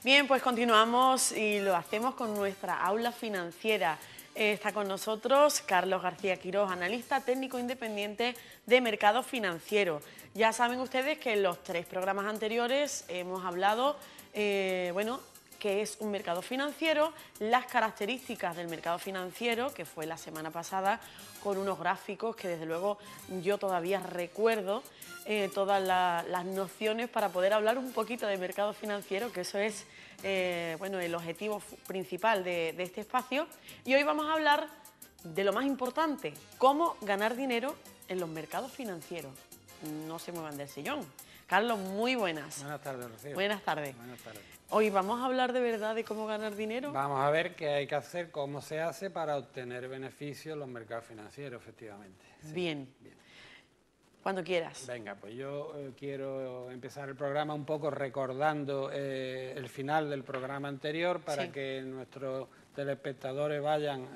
Bien, pues continuamos y lo hacemos con nuestra aula financiera. Está con nosotros Carlos García Quirós, analista técnico independiente de mercado financiero. Ya saben ustedes que en los 3 programas anteriores hemos hablado, qué es un mercado financiero, las características del mercado financiero, que fue la semana pasada, con unos gráficos que desde luego yo todavía recuerdo, todas las nociones para poder hablar un poquito de mercado financiero, que eso es el objetivo principal de este espacio. Y hoy vamos a hablar de lo más importante, cómo ganar dinero en los mercados financieros. No se muevan del sillón. Carlos, muy buenas. Buenas tardes, Rocío. Buenas tardes. Buenas tardes. Hoy vamos a hablar de verdad de cómo ganar dinero. Vamos a ver qué hay que hacer, cómo se hace para obtener beneficios en los mercados financieros, efectivamente. Sí. Bien. Cuando quieras. Venga, pues yo quiero empezar el programa un poco recordando el final del programa anterior para que nuestros telespectadores vayan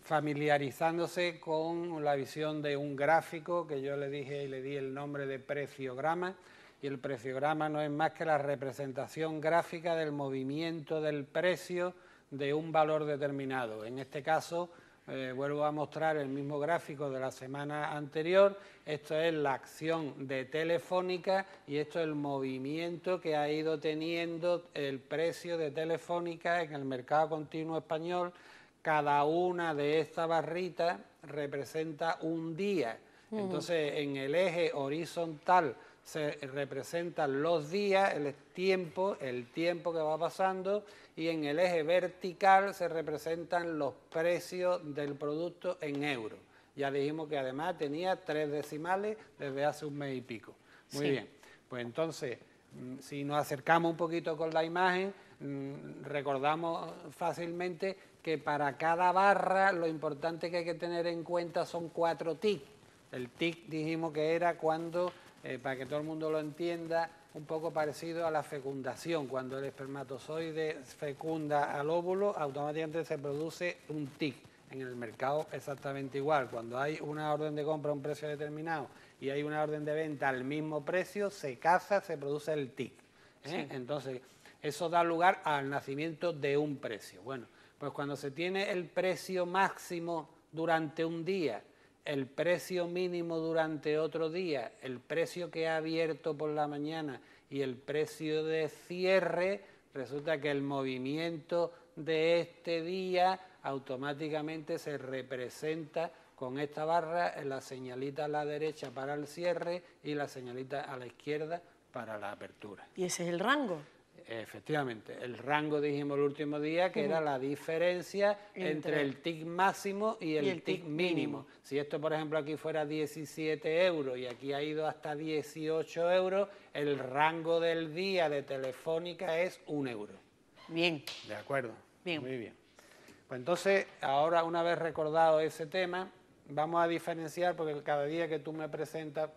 familiarizándose con la visión de un gráfico que yo le dije y le di el nombre de preciograma. Y el preciograma no es más que la representación gráfica del movimiento del precio de un valor determinado. En este caso, vuelvo a mostrar el mismo gráfico de la semana anterior. Esto es la acción de Telefónica y esto es el movimiento que ha ido teniendo el precio de Telefónica en el mercado continuo español. Cada una de estas barritas representa un día. Entonces, en el eje horizontal se representan los días, el tiempo que va pasando, y en el eje vertical se representan los precios del producto en euros. Ya dijimos que además tenía 3 decimales desde hace un mes y pico. Muy bien, pues entonces, si nos acercamos un poquito con la imagen, recordamos fácilmente que para cada barra lo importante que hay que tener en cuenta son 4 tics. El tic dijimos que era cuando, para que todo el mundo lo entienda, un poco parecido a la fecundación. Cuando el espermatozoide fecunda al óvulo, automáticamente se produce un tic. En el mercado exactamente igual. Cuando hay una orden de compra a un precio determinado y hay una orden de venta al mismo precio, se caza, se produce el tic. Entonces, eso da lugar al nacimiento de un precio. Bueno, pues cuando se tiene el precio máximo durante un día, el precio mínimo durante otro día, el precio que ha abierto por la mañana y el precio de cierre, resulta que el movimiento de este día automáticamente se representa con esta barra, en la señalita a la derecha para el cierre y la señalita a la izquierda para la apertura. ¿Y ese es el rango? Efectivamente, el rango dijimos el último día que era la diferencia entre el TIC máximo y el TIC mínimo. Si esto, por ejemplo, aquí fuera 17 euros y aquí ha ido hasta 18 euros, el rango del día de Telefónica es 1 euro. Bien. ¿De acuerdo? Bien. Muy bien. Pues entonces, ahora una vez recordado ese tema, vamos a diferenciar, porque cada día que tú me presentas,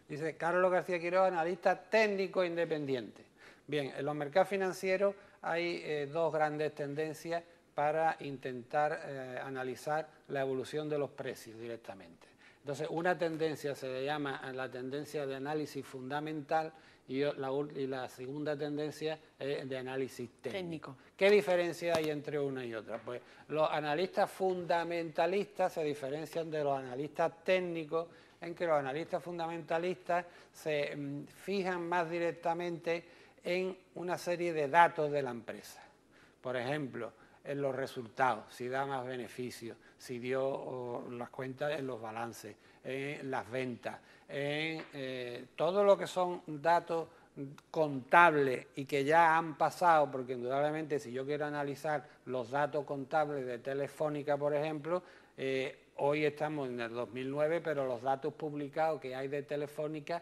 dice Carlos García Quirós, analista técnico independiente. Bien, en los mercados financieros hay 2 grandes tendencias para intentar analizar la evolución de los precios directamente. Entonces, una tendencia se le llama la tendencia de análisis fundamental y la segunda tendencia es de análisis técnico. ¿Qué diferencia hay entre una y otra? Pues los analistas fundamentalistas se diferencian de los analistas técnicos en que los analistas fundamentalistas se fijan más directamente en una serie de datos de la empresa. Por ejemplo, en los resultados, si da más beneficios, si dio las cuentas en los balances, en las ventas, en todo lo que son datos contables y que ya han pasado, porque indudablemente si yo quiero analizar los datos contables de Telefónica, por ejemplo, hoy estamos en el 2009, pero los datos publicados que hay de Telefónica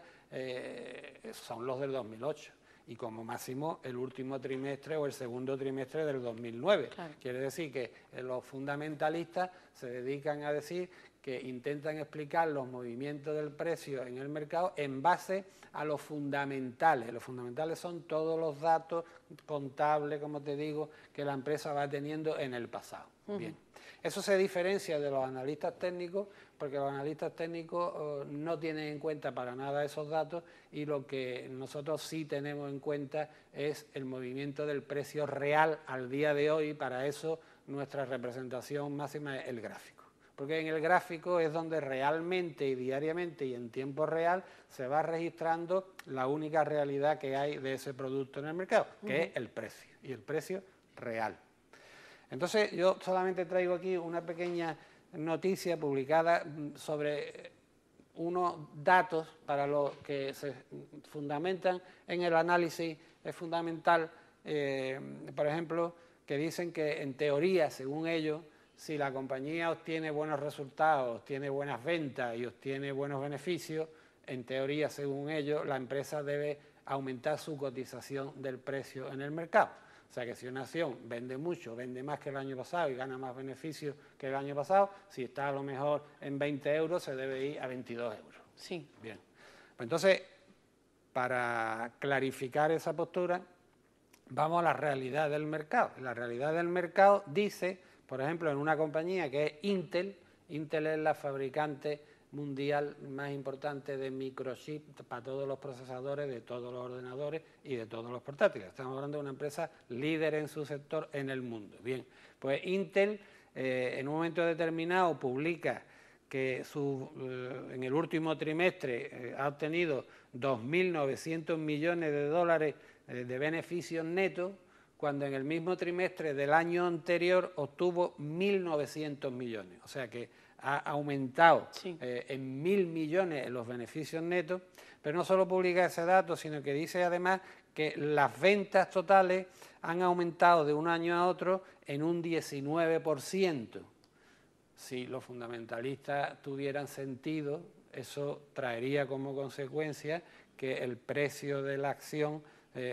son los del 2008. Y como máximo el último trimestre o el segundo trimestre del 2009. Claro. Quiere decir que los fundamentalistas se dedican a decir que intentan explicar los movimientos del precio en el mercado en base a los fundamentales. Los fundamentales son todos los datos contables, como te digo, que la empresa va teniendo en el pasado. Bien. Eso se diferencia de los analistas técnicos, porque los analistas técnicos no tienen en cuenta para nada esos datos, y lo que nosotros sí tenemos en cuenta es el movimiento del precio real al día de hoy. Para eso nuestra representación máxima es el gráfico, porque en el gráfico es donde realmente y diariamente y en tiempo real se va registrando la única realidad que hay de ese producto en el mercado, que es el precio, y el precio real. Entonces yo solamente traigo aquí una pequeña noticia publicada sobre unos datos para los que se fundamentan en el análisis. Es fundamental, por ejemplo, que dicen que en teoría, según ellos, si la compañía obtiene buenos resultados, obtiene buenas ventas y obtiene buenos beneficios, en teoría, según ellos, la empresa debe aumentar su cotización del precio en el mercado. O sea que si una acción vende mucho, vende más que el año pasado y gana más beneficios que el año pasado, si está a lo mejor en 20 euros, se debe ir a 22 euros. Sí. Bien. Pues entonces, para clarificar esa postura, vamos a la realidad del mercado. La realidad del mercado dice, por ejemplo, en una compañía que es Intel. Intel es la fabricante mundial más importante de microchips para todos los procesadores, de todos los ordenadores y de todos los portátiles. Estamos hablando de una empresa líder en su sector en el mundo. Bien, pues Intel en un momento determinado publica que en el último trimestre ha obtenido 2.900 millones de dólares de beneficios netos, cuando en el mismo trimestre del año anterior obtuvo 1.900 millones. O sea que ha aumentado en 1.000 millones los beneficios netos, pero no solo publica ese dato, sino que dice además que las ventas totales han aumentado de un año a otro en un 19%. Si los fundamentalistas tuvieran sentido, eso traería como consecuencia que el precio de la acción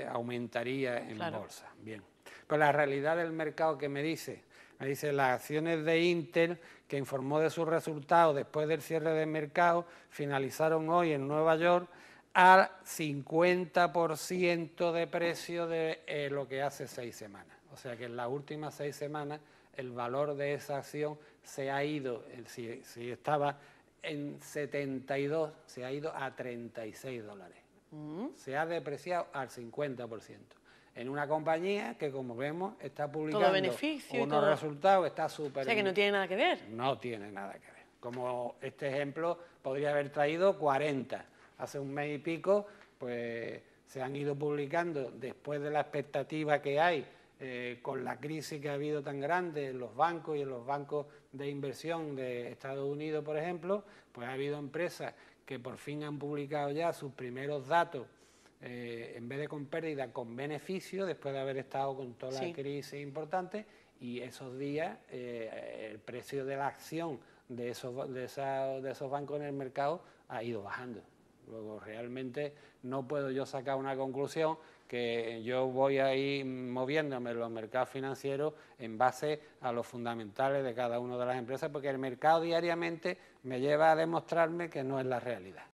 aumentaría en bolsa. Bien. Pero la realidad del mercado, que me dice las acciones de Intel, que informó de sus resultados después del cierre del mercado, finalizaron hoy en Nueva York al 50% de precio de lo que hace 6 semanas. O sea que en las últimas 6 semanas el valor de esa acción se ha ido, si estaba en 72, se ha ido a 36 dólares. Se ha depreciado al 50%. En una compañía que, como vemos, está publicando unos resultados, está súper... O sea, que no tiene nada que ver. No tiene nada que ver. Como este ejemplo podría haber traído 40. Hace un mes y pico, pues se han ido publicando, después de la expectativa que hay con la crisis que ha habido tan grande en los bancos y en los bancos de inversión de Estados Unidos, por ejemplo, pues ha habido empresas que por fin han publicado ya sus primeros datos, en vez de con pérdida, con beneficio, después de haber estado con toda la crisis importante, y esos días el precio de la acción de esos bancos en el mercado ha ido bajando. Luego, realmente no puedo yo sacar una conclusión, que yo voy a ir moviéndome en los mercados financieros en base a los fundamentales de cada una de las empresas, porque el mercado diariamente me lleva a demostrarme que no es la realidad.